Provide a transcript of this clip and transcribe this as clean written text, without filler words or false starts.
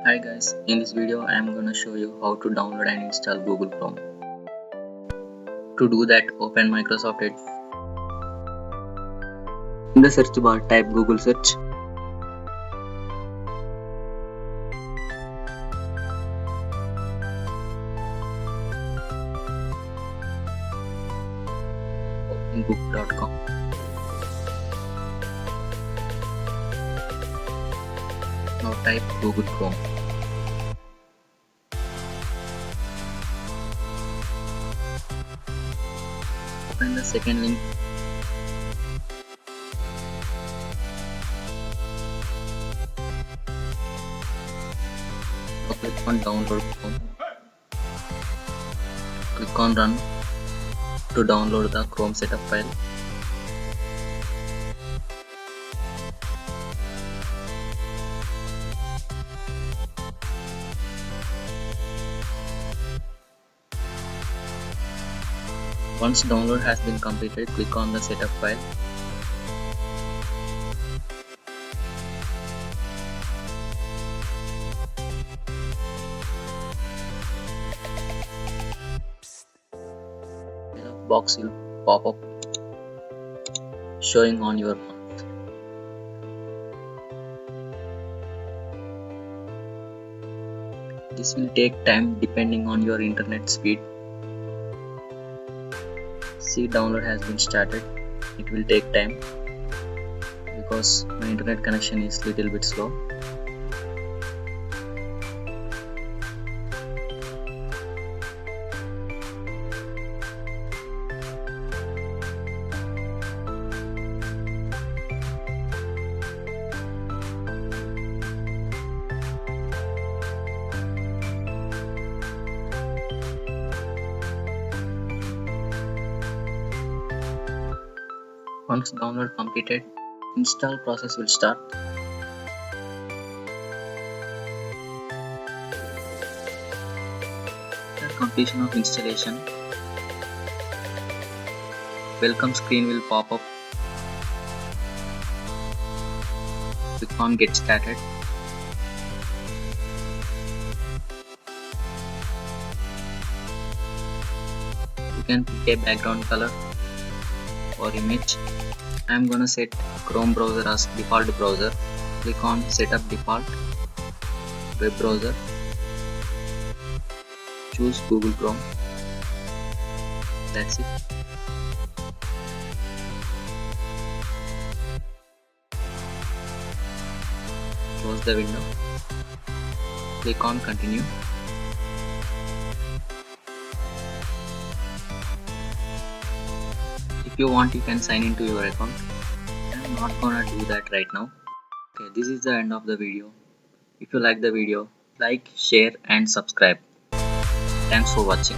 Hi guys, in this video I am gonna show you how to download and install Google Chrome. To do that, open Microsoft Edge. In the search bar, type Google search. Open google.com. Now type Google Chrome. Open the second link. Now click on download Chrome. Click on run to download the Chrome setup file. Once download has been completed, click on the setup file. Box will pop up showing on your month. This will take time depending on your internet speed. See, download has been started. It will take time because my internet connection is little bit slow. Once download completed, install process will start. After completion of installation, welcome screen will pop up. Click on get started. You can pick a background color or image. I am gonna set Chrome browser as default browser. Click on setup default web browser. Choose Google Chrome. That's it. Close the window. Click on continue. If you want, you can sign into your account. I'm not gonna do that right now. Okay, this is the end of the video. If you like the video, like, share and subscribe. Thanks for watching.